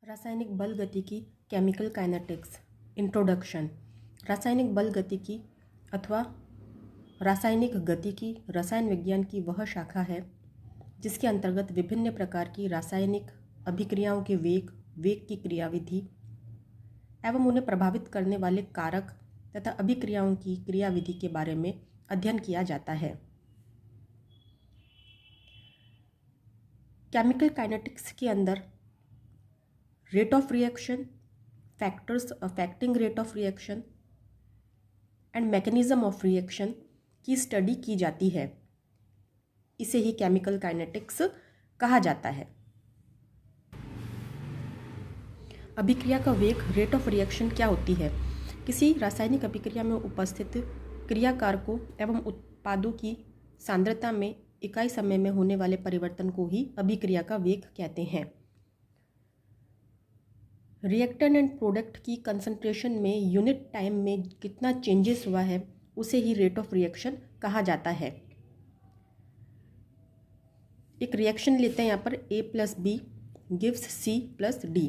रासायनिक बल गतिकी केमिकल काइनेटिक्स इंट्रोडक्शन। रासायनिक बल गतिकी अथवा रासायनिक गतिकी रसायन विज्ञान की वह शाखा है जिसके अंतर्गत विभिन्न प्रकार की रासायनिक अभिक्रियाओं के वेग, वेग की क्रियाविधि एवं उन्हें प्रभावित करने वाले कारक तथा अभिक्रियाओं की क्रियाविधि के बारे में अध्ययन किया जाता है। केमिकल काइनेटिक्स के अंदर rate of reaction, factors affecting rate of reaction and mechanism of reaction की स्टडी की जाती है। इसे ही केमिकल काइनेटिक्स कहा जाता है। अभिक्रिया का वेग, रेट ऑफ रिएक्शन क्या होती है? किसी रासायनिक अभिक्रिया में उपस्थित क्रियाकारकों एवं उत्पादों की सांद्रता में इकाई समय में होने वाले परिवर्तन को ही अभिक्रिया का वेग कहते हैं। रिएक्टेंट एंड प्रोडक्ट की कंसंट्रेशन में यूनिट टाइम में कितना चेंजेस हुआ है उसे ही रेट ऑफ रिएक्शन कहा जाता है। एक रिएक्शन लेते हैं यहाँ पर A plus B gives C plus D.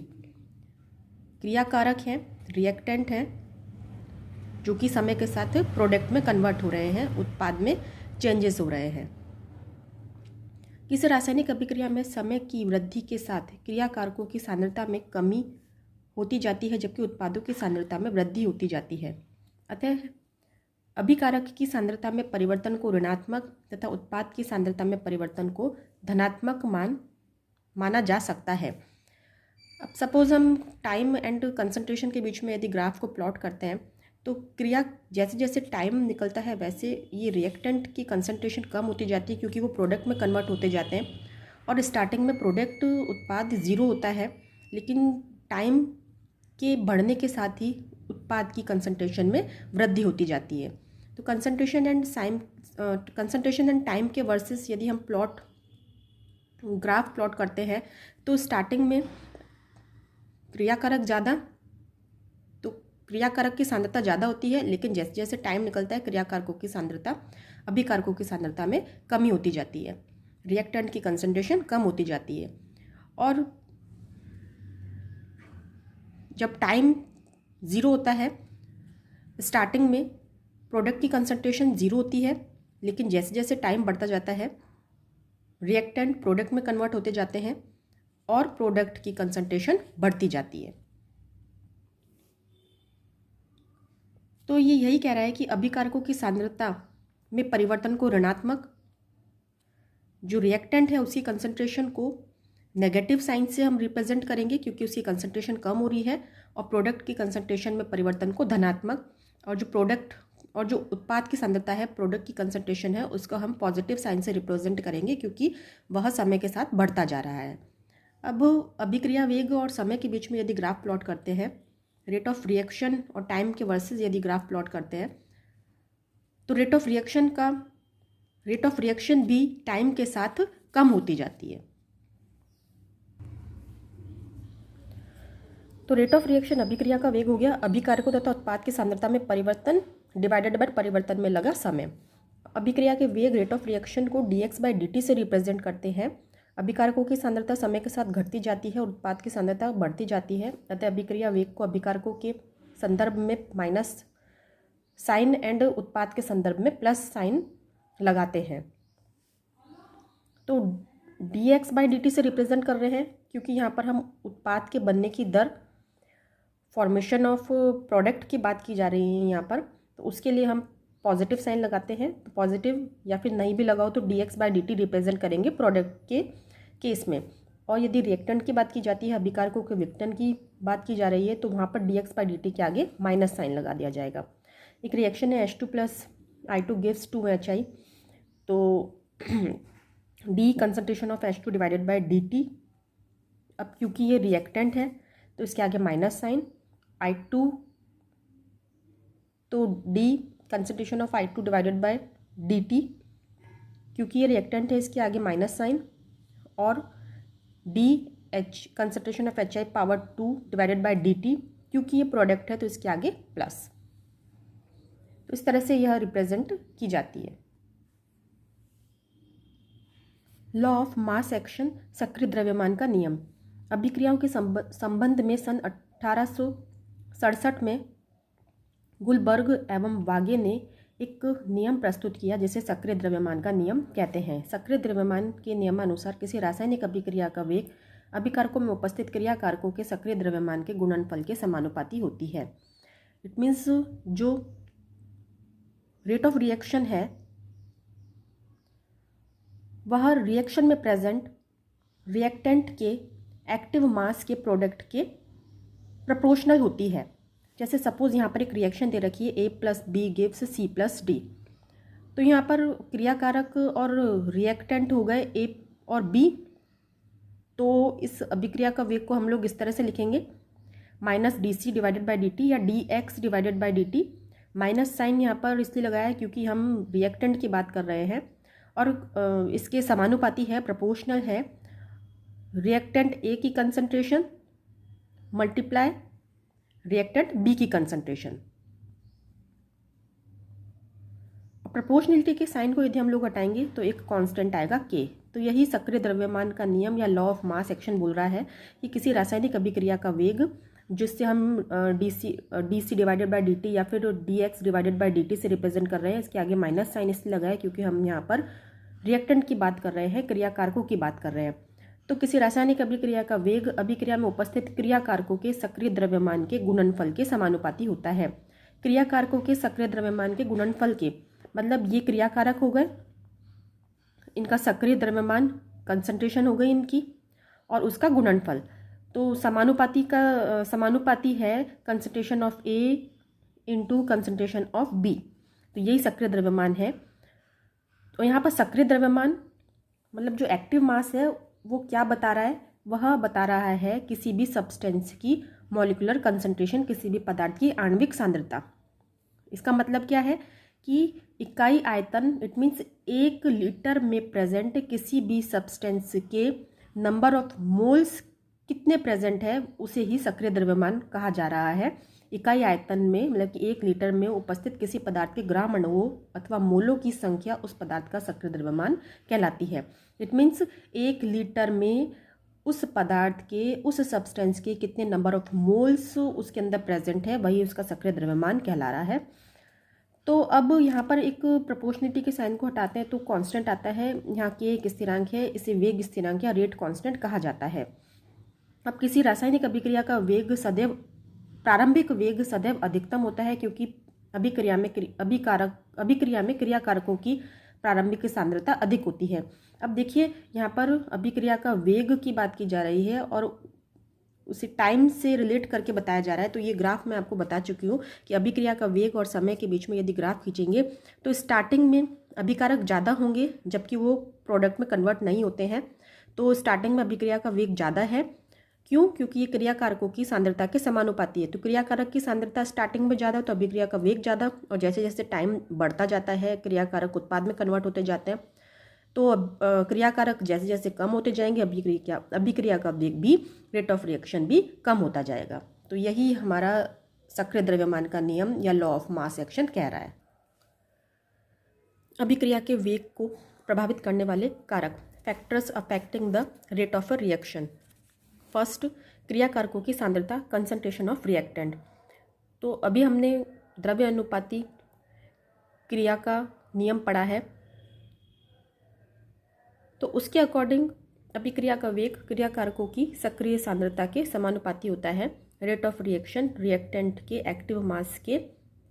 क्रियाकारक हैं, रिएक्टेंट हैं जो कि समय के साथ प्रोडक्ट में कन्वर्ट हो रहे हैं, उत्पाद में चेंजेस हो रहे हैं। किसी रासायनिक अभिक्रिया में समय की वृद्धि के साथ क्रियाकारकों की सांद्रता में कमी होती जाती है जबकि उत्पादों की सांद्रता में वृद्धि होती जाती है। अतः अभिकारक की सांद्रता में परिवर्तन को ऋणात्मक तथा उत्पाद की सांद्रता में परिवर्तन को धनात्मक माना जा सकता है। अब सपोज हम टाइम एंड कंसंट्रेशन के बीच में यदि ग्राफ को प्लॉट करते हैं तो क्रिया जैसे जैसे टाइम निकलता है वैसे ये रिएक्टेंट की कंसंट्रेशन कम होती जाती है क्योंकि वो प्रोडक्ट में कन्वर्ट होते जाते हैं और स्टार्टिंग में प्रोडक्ट उत्पाद ज़ीरो होता है, लेकिन टाइम के बढ़ने के साथ ही उत्पाद की कंसंट्रेशन में वृद्धि होती जाती है। तो कंसंट्रेशन एंड टाइम के वर्सेस यदि हम ग्राफ प्लॉट करते हैं तो स्टार्टिंग में क्रियाकारक ज़्यादा, तो क्रियाकारक की सांद्रता ज़्यादा होती है, लेकिन जैसे जैसे टाइम निकलता है क्रियाकारकों की सांद्रता अभिकारकों की सांद्रता में कमी होती जाती है, रिएक्टेंट की कंसंट्रेशन कम होती जाती है। और जब टाइम ज़ीरो होता है स्टार्टिंग में प्रोडक्ट की कंसंट्रेशन ज़ीरो होती है, लेकिन जैसे जैसे टाइम बढ़ता जाता है रिएक्टेंट प्रोडक्ट में कन्वर्ट होते जाते हैं और प्रोडक्ट की कंसंट्रेशन बढ़ती जाती है। तो ये यही कह रहा है कि अभिकारकों की सांद्रता में परिवर्तन को ऋणात्मक, जो रिएक्टेंट है उसकी कंसंट्रेशन को नेगेटिव साइन से हम रिप्रेजेंट करेंगे क्योंकि उसकी कंसंट्रेशन कम हो रही है, और प्रोडक्ट की कंसंट्रेशन में परिवर्तन को धनात्मक, और जो उत्पाद की सांद्रता है प्रोडक्ट की कंसंट्रेशन है उसको हम पॉजिटिव साइन से रिप्रेजेंट करेंगे क्योंकि वह समय के साथ बढ़ता जा रहा है। अब अभिक्रिया वेग और समय के बीच में यदि ग्राफ प्लॉट करते हैं, रेट ऑफ रिएक्शन और टाइम के वर्सेस यदि ग्राफ प्लॉट करते हैं तो रेट ऑफ रिएक्शन भी टाइम के साथ कम होती जाती है। तो रेट ऑफ रिएक्शन अभिक्रिया का वेग हो गया, अभिकारकों तथा उत्पाद की सांद्रता में परिवर्तन डिवाइडेड बाय परिवर्तन में लगा समय। अभिक्रिया के वेग रेट ऑफ रिएक्शन को dx/dt से रिप्रेजेंट करते हैं। अभिकारकों की सांद्रता समय के साथ घटती जाती है और उत्पाद की सांद्रता बढ़ती जाती है, अतः अभिक्रिया वेग को अभिकारकों के संदर्भ में माइनस साइन एंड उत्पाद के संदर्भ में प्लस साइन लगाते हैं। तो dx/dt से रिप्रेजेंट कर रहे हैं क्योंकि यहाँ पर हम उत्पाद के बनने की दर, फॉर्मेशन ऑफ प्रोडक्ट की बात की जा रही है यहाँ पर, तो उसके लिए हम पॉजिटिव साइन लगाते हैं। तो पॉजिटिव या फिर नहीं भी लगाओ तो dx/dt रिप्रेजेंट करेंगे प्रोडक्ट के केस में। और यदि रिएक्टेंट की बात की जाती है, अभिकारकों के विघटन की बात की जा रही है, तो वहाँ पर dx/dt के आगे माइनस साइन लगा दिया जाएगा। एक रिएक्शन है H2 plus I2 gives 2HI, तो D concentration of H2 divided by dt। अब क्योंकि ये रिएक्टेंट है तो इसके आगे माइनस साइन I2, तो D concentration of I2 divided by dt, क्योंकि ये रिएक्टेंट है इसके आगे माइनस साइन, और DH concentration of HI power 2 divided by dt, क्योंकि ये प्रोडक्ट है तो इसके आगे प्लस। तो इस तरह से यह रिप्रेजेंट की जाती है। लॉ ऑफ मास एक्शन, सक्रिय द्रव्यमान का नियम। अभिक्रियाओं के संबंध में सन 1867 में गुलबर्ग एवं वागे ने एक नियम प्रस्तुत किया जिसे सक्रिय द्रव्यमान का नियम कहते हैं। सक्रिय द्रव्यमान के नियमानुसार किसी रासायनिक अभिक्रिया का वेग अभिकारकों में उपस्थित क्रियाकारकों के सक्रिय द्रव्यमान के गुणनफल के समानुपाती होती है। इट मीन्स जो रेट ऑफ रिएक्शन है वह रिएक्शन में प्रेजेंट रिएक्टेंट के एक्टिव मास के प्रोडक्ट के प्रोपोर्शनल होती है। जैसे सपोज यहाँ पर एक रिएक्शन दे रखी है A+B गिव्स C+D, तो यहाँ पर क्रियाकारक और रिएक्टेंट हो गए A और B। तो इस अभिक्रिया का वेग को हम लोग इस तरह से लिखेंगे -dC/dt या dx/dt। माइनस साइन यहाँ पर इसलिए लगाया है क्योंकि हम रिएक्टेंट की बात कर रहे हैं और इसके समानुपाती है, प्रोपोर्शनल है रिएक्टेंट A की कंसंट्रेशन मल्टीप्लाई रिएक्टेंट B की कंसंट्रेशन। प्रोपोर्शनलिटी के साइन को यदि हम लोग हटाएंगे तो एक कांस्टेंट आएगा K। तो यही सक्रिय द्रव्यमान का नियम या लॉ ऑफ मास एक्शन बोल रहा है कि किसी रासायनिक अभिक्रिया का वेग जिससे हम dC/dt या फिर dx/dt से रिप्रेजेंट कर रहे हैं, इसके आगे माइनस साइन इसलिए लगा है क्योंकि हम यहाँ पर रिएक्टेंट की बात कर रहे हैं, क्रियाकारकों की बात कर रहे हैं। तो किसी रासायनिक अभिक्रिया का वेग अभिक्रिया में उपस्थित क्रियाकारकों के सक्रिय द्रव्यमान के गुणनफल के समानुपाती होता है। क्रियाकारकों के सक्रिय द्रव्यमान के गुणनफल के मतलब ये क्रियाकारक हो गए, इनका सक्रिय द्रव्यमान कंसंट्रेशन हो गई इनकी और उसका गुणनफल। तो समानुपाती है concentration of A into concentration of B। तो यही सक्रिय द्रव्यमान है। तो यहाँ पर सक्रिय द्रव्यमान मतलब जो एक्टिव मास है वो क्या बता रहा है, वह बता रहा है किसी भी सब्सटेंस की मॉलिक्यूलर कंसंट्रेशन, किसी भी पदार्थ की आणविक सांद्रता। इसका मतलब क्या है कि इकाई आयतन, इट मीन्स 1 लीटर में प्रेजेंट किसी भी सब्सटेंस के नंबर ऑफ मोल्स कितने प्रेजेंट है उसे ही सक्रिय द्रव्यमान कहा जा रहा है। इकाई आयतन में मतलब कि 1 लीटर में उपस्थित किसी पदार्थ के ग्राम अणुओं अथवा मोलों की संख्या उस पदार्थ का सक्रिय द्रव्यमान कहलाती है। इट मीन्स 1 लीटर में उस पदार्थ के, उस सब्सटेंस के कितने नंबर ऑफ मोल्स उसके अंदर प्रेजेंट है वही उसका सक्रिय द्रव्यमान कहला रहा है। तो अब यहाँ पर एक प्रोपोर्शनलिटी के साइन को हटाते हैं तो कांस्टेंट आता है। यहाँ के एक स्थिरांक है, इसे वेग स्थिरांक या रेट कांस्टेंट कहा जाता है। अब किसी रासायनिक अभिक्रिया का वेग सदैव, प्रारंभिक वेग सदैव अधिकतम होता है क्योंकि अभिक्रिया में क्रियाकारकों की प्रारंभिक सांद्रता अधिक होती है। अब देखिए यहाँ पर अभिक्रिया का वेग की बात की जा रही है और उसे टाइम से रिलेट करके बताया जा रहा है। तो ये ग्राफ मैं आपको बता चुकी हूँ कि अभिक्रिया का वेग और समय के बीच में यदि ग्राफ खींचेंगे तो स्टार्टिंग में अभिकारक ज़्यादा होंगे जबकि वो प्रोडक्ट में कन्वर्ट नहीं होते हैं। तो स्टार्टिंग में अभिक्रिया का वेग ज़्यादा है, क्यों? क्योंकि ये क्रियाकारकों की सांद्रता के समानुपाती है। तो क्रियाकारक की सांद्रता स्टार्टिंग में ज़्यादा तो अभिक्रिया का वेग ज़्यादा, और जैसे जैसे टाइम बढ़ता जाता है क्रियाकारक उत्पाद में कन्वर्ट होते जाते हैं। तो क्रियाकारक जैसे जैसे कम होते जाएंगे अभिक्रिया का वेग भी, रेट ऑफ रिएक्शन भी कम होता जाएगा। तो यही हमारा सक्रिय द्रव्यमान का नियम या लॉ ऑफ मास एक्शन कह रहा है। अभिक्रिया के वेग को प्रभावित करने वाले कारक, factors affecting the rate of reaction. First, क्रियाकारकों की सांद्रता, कंसंट्रेशन ऑफ रिएक्टेंट। तो अभी हमने द्रव्य अनुपाती क्रिया का नियम पढ़ा है, तो उसके अकॉर्डिंग अभिक्रिया का वेग क्रियाकारकों की सक्रिय सांद्रता के समानुपाती होता है। रेट ऑफ रिएक्शन रिएक्टेंट के एक्टिव मास के,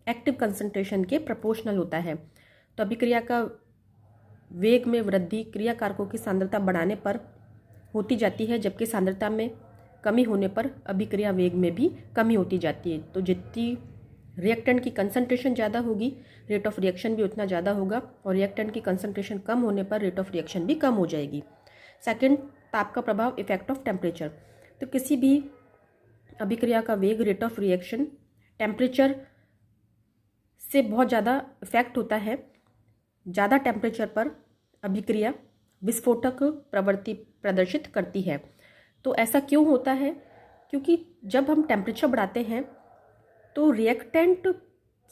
एक्टिव कंसंट्रेशन के प्रोपोर्शनल होता है। तो अभिक्रिया का वेग में वृद्धि क्रियाकारकों की सांद्रता बढ़ाने पर होती जाती है, जबकि सांद्रता में कमी होने पर अभिक्रिया वेग में भी कमी होती जाती है। तो जितनी रिएक्टेंट की कंसंट्रेशन ज़्यादा होगी रेट ऑफ रिएक्शन भी उतना ज़्यादा होगा, और रिएक्टेंट की कंसंट्रेशन कम होने पर रेट ऑफ रिएक्शन भी कम हो जाएगी। सेकंड, ताप का प्रभाव, इफेक्ट ऑफ टेम्परेचर। तो किसी भी अभिक्रिया का वेग, रेट ऑफ रिएक्शन टेम्परेचर से बहुत ज़्यादा इफेक्ट होता है। ज़्यादा टेम्परेचर पर अभिक्रिया विस्फोटक प्रवृत्ति प्रदर्शित करती है। तो ऐसा क्यों होता है? क्योंकि जब हम टेम्परेचर बढ़ाते हैं तो रिएक्टेंट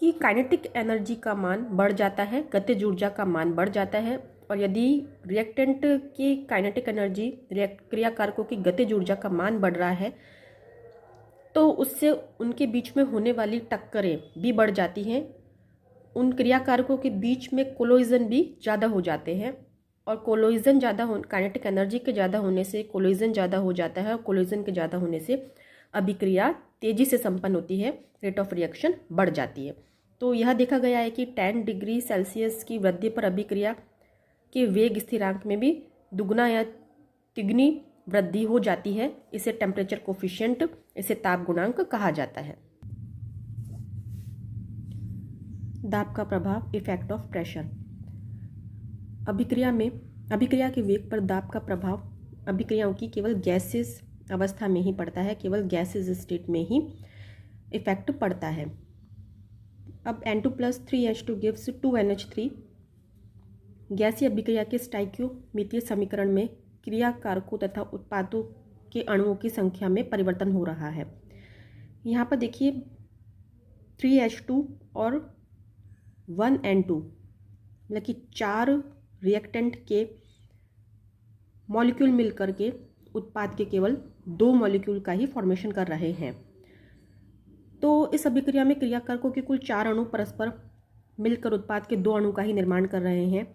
की काइनेटिक एनर्जी का मान बढ़ जाता है, गतिज ऊर्जा का मान बढ़ जाता है, और यदि रिएक्टेंट की काइनेटिक एनर्जी क्रिया कारकों की गतिज ऊर्जा का मान बढ़ रहा है तो उससे उनके बीच में होने वाली टक्करें भी बढ़ जाती हैं। उन क्रिया कारकों के बीच में कोलोइजन भी ज़्यादा हो जाते हैं और कोलोइजन ज़्यादा हो काइनेटिक एनर्जी के ज़्यादा होने से कोलोइजन ज़्यादा हो जाता है और कोलोइजन के ज़्यादा होने से अभिक्रिया तेज़ी से संपन्न होती है, रेट ऑफ रिएक्शन बढ़ जाती है। तो यह देखा गया है कि 10 डिग्री सेल्सियस की वृद्धि पर अभिक्रिया के वेग स्थिरांक में भी दुगना या तिगुनी वृद्धि हो जाती है। इसे टेम्परेचर कोफिशिएंट, इसे ताप गुणांक कहा जाता है। दाब का प्रभाव, इफेक्ट ऑफ प्रेशर। अभिक्रिया के वेग पर दाब का प्रभाव अभिक्रियाओं की केवल गैसेस अवस्था में ही पड़ता है, केवल गैसेस स्टेट में ही इफेक्ट पड़ता है। अब N2+3H2 गिव्स 2NH3। गैसीय अभिक्रिया के स्टोइकियोमेट्रिक समीकरण में क्रिया कारकों तथा उत्पादों के अणुओं की संख्या में परिवर्तन हो रहा है। यहाँ पर देखिए 3H2 और 1N2 मतलब कि 4 रिएक्टेंट के मॉलिक्यूल मिलकर के उत्पाद के केवल 2 मॉलिक्यूल का ही फॉर्मेशन कर रहे हैं। तो इस अभिक्रिया में क्रिया कारकों के कुल 4 अणु परस्पर मिलकर उत्पाद के 2 अणु का ही निर्माण कर रहे हैं।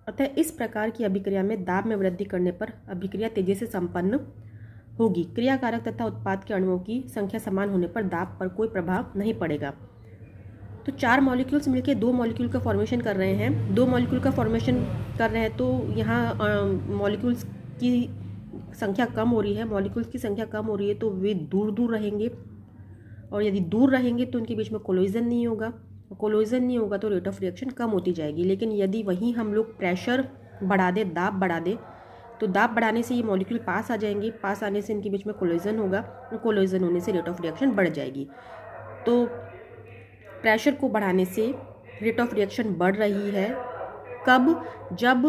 अतः इस प्रकार की अभिक्रिया में दाब में वृद्धि करने पर अभिक्रिया तेजी से संपन्न होगी। क्रिया कारक तथा उत्पाद के अणुओं की संख्या समान होने पर दाब पर कोई प्रभाव नहीं पड़ेगा। तो 4 मॉलिक्यूल्स मिलकर 2 मॉलिक्यूल का फॉर्मेशन कर रहे हैं, 2 मॉलिक्यूल का फॉर्मेशन कर रहे हैं तो यहाँ मॉलिक्यूल्स की संख्या कम हो रही है। मॉलिक्यूल्स की संख्या कम हो रही है तो वे दूर दूर रहेंगे और यदि दूर रहेंगे तो उनके बीच में कोलोइजन नहीं होगा। कोलोइजन नहीं होगा तो रेट ऑफ रिएक्शन कम होती जाएगी। लेकिन यदि वहीं हम लोग प्रेशर बढ़ा दे, दाब बढ़ा दे, तो दाब बढ़ाने से ये मॉलिक्यूल पास आ जाएंगे, पास आने से इनके बीच में कोलोइजन होगा और कोलोइजन होने से रेट ऑफ रिएक्शन बढ़ जाएगी। तो प्रेशर को बढ़ाने से रेट ऑफ रिएक्शन बढ़ रही है। कब? जब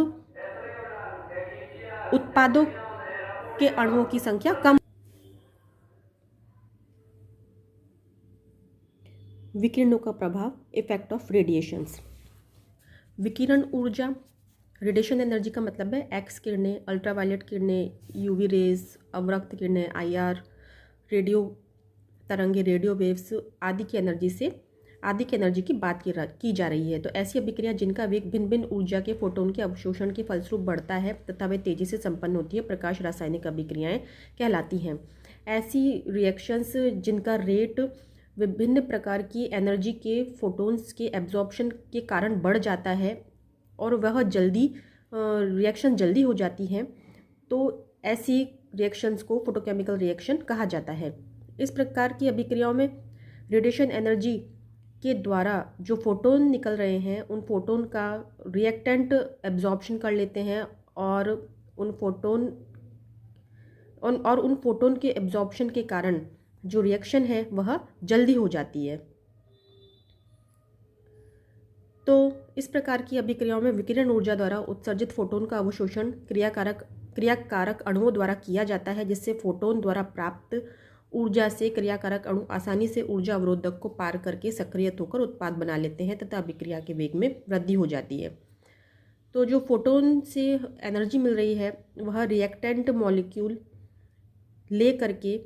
उत्पादों के अणुओं की संख्या कम। विकिरणों का प्रभाव, इफेक्ट ऑफ रेडिएशंस। विकिरण ऊर्जा, रेडिएशन एनर्जी का मतलब है एक्स किरणें, अल्ट्रावायलेट किरणें, यूवी रेज, अवरक्त किरणें, IR, रेडियो तरंगे, रेडियो वेव्स आदि की एनर्जी की बात की जा रही है। तो ऐसी अभिक्रिया जिनका वेग भिन्न भिन्न ऊर्जा के फोटोन के अवशोषण के फलस्वरूप बढ़ता है तथा वे तेजी से संपन्न होती है, प्रकाश रासायनिक अभिक्रियाएं कहलाती हैं। ऐसी रिएक्शंस जिनका रेट विभिन्न प्रकार की एनर्जी के फोटोन्स के एब्जॉर्प्शन के कारण बढ़ जाता है और वह रिएक्शन जल्दी हो जाती हैं, तो ऐसी रिएक्शंस को फोटोकेमिकल रिएक्शन कहा जाता है। इस प्रकार की अभिक्रियाओं में रेडिएशन एनर्जी के द्वारा जो फोटोन निकल रहे हैं उन फोटोन का रिएक्टेंट एब्जॉर्प्शन कर लेते हैं और उन फोटोन के एब्जॉर्प्शन के कारण जो रिएक्शन है वह जल्दी हो जाती है। तो इस प्रकार की अभिक्रियाओं में विकिरण ऊर्जा द्वारा उत्सर्जित फोटोन का अवशोषण क्रियाकारक अणुओं द्वारा किया जाता है, जिससे फोटोन द्वारा प्राप्त ऊर्जा से क्रियाकारक अणु आसानी से ऊर्जा अवरोधक को पार करके सक्रियत होकर उत्पाद बना लेते हैं तथा अभिक्रिया के वेग में वृद्धि हो जाती है। तो जो फोटोन से एनर्जी मिल रही है वह रिएक्टेंट मॉलिक्यूल ले करके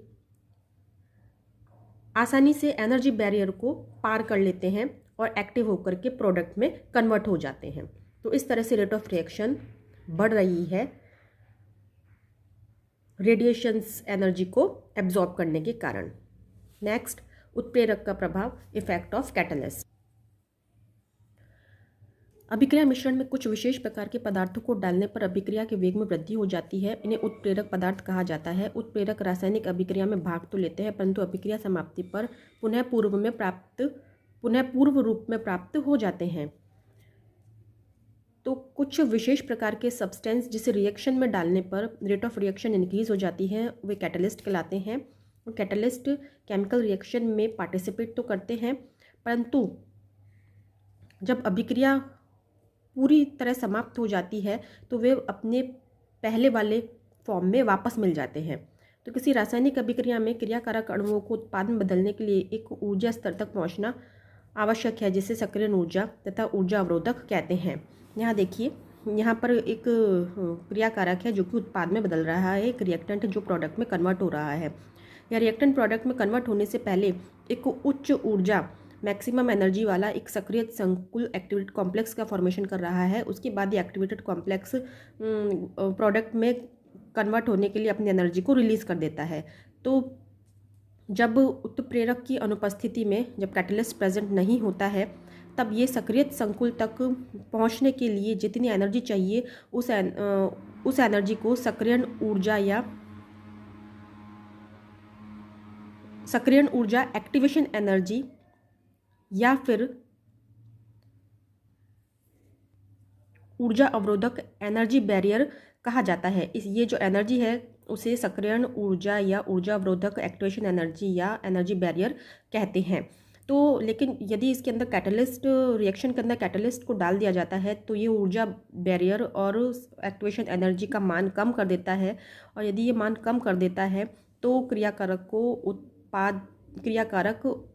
आसानी से एनर्जी बैरियर को पार कर लेते हैं और एक्टिव होकर के प्रोडक्ट में कन्वर्ट हो जाते हैं। तो इस तरह से रेट ऑफ रिएक्शन बढ़ रही है रेडिएशंस एनर्जी को एब्जॉर्ब करने के कारण। नेक्स्ट, उत्प्रेरक का प्रभाव, इफेक्ट ऑफ कैटलिस्ट। अभिक्रिया मिश्रण में कुछ विशेष प्रकार के पदार्थों को डालने पर अभिक्रिया के वेग में वृद्धि हो जाती है। इन्हें उत्प्रेरक पदार्थ कहा जाता है। उत्प्रेरक रासायनिक अभिक्रिया में भाग तो लेते हैं परंतु अभिक्रिया समाप्ति पर पुनः पूर्व रूप में प्राप्त हो जाते हैं। तो कुछ विशेष प्रकार के सब्सटेंस जिसे रिएक्शन में डालने पर रेट ऑफ रिएक्शन इंक्रीज हो जाती है वे कैटलिस्ट कहलाते हैं। कैटलिस्ट केमिकल रिएक्शन में पार्टिसिपेट तो करते हैं परंतु जब अभिक्रिया पूरी तरह समाप्त हो जाती है तो वे अपने पहले वाले फॉर्म में वापस मिल जाते हैं। तो किसी रासायनिक अभिक्रिया में क्रियाकारक अणुओं को उत्पाद में बदलने के लिए एक ऊर्जा स्तर तक पहुंचना आवश्यक है, जिसे सक्रियण ऊर्जा तथा ऊर्जा अवरोधक कहते हैं। यहाँ देखिए, यहाँ पर एक क्रिया कारक है जो कि उत्पाद में बदल रहा है, एक रिएक्टेंट जो प्रोडक्ट में कन्वर्ट हो रहा है। यह रिएक्टेंट प्रोडक्ट में कन्वर्ट होने से पहले एक उच्च ऊर्जा मैक्सिमम एनर्जी वाला एक सक्रिय संकुल एक्टिवेटेड कॉम्प्लेक्स का फॉर्मेशन कर रहा है। उसके बाद ये एक्टिवेटेड कॉम्प्लेक्स प्रोडक्ट में कन्वर्ट होने के लिए अपनी एनर्जी को रिलीज़ कर देता है। तो जब उत्प्रेरक की अनुपस्थिति में, जब कैटलिस्ट प्रेजेंट नहीं होता है, तब ये सक्रिय संकुल तक पहुंचने के लिए जितनी एनर्जी चाहिए उस एनर्जी को सक्रियण ऊर्जा एक्टिवेशन एनर्जी या फिर ऊर्जा अवरोधक एनर्जी बैरियर कहा जाता है। ये जो एनर्जी है उसे सक्रियण ऊर्जा या ऊर्जा अवरोधक एक्टिवेशन एनर्जी या एनर्जी बैरियर कहते हैं। तो लेकिन यदि इसके अंदर कैटलिस्ट, रिएक्शन के अंदर कैटलिस्ट को डाल दिया जाता है तो ये ऊर्जा बैरियर और एक्टिवेशन एनर्जी का मान कम कर देता है, और यदि ये मान कम कर देता है तो क्रियाकारक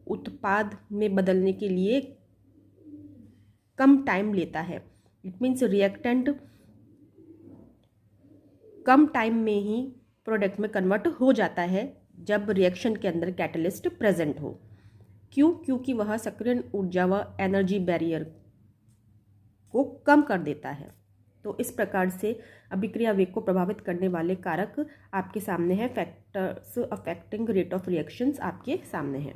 उत्पाद में बदलने के लिए कम टाइम लेता है। It means reactant come time में ही प्रोडक्ट में कन्वर्ट हो जाता है जब रिएक्शन के अंदर कैटलिस्ट प्रेजेंट हो। क्यों? क्योंकि वह सक्रियण ऊर्जा व एनर्जी बैरियर को कम कर देता है। तो इस प्रकार से अभिक्रिया वेग को प्रभावित करने वाले कारक आपके सामने हैं। Factors affecting rate of reactions आपके सामने हैं।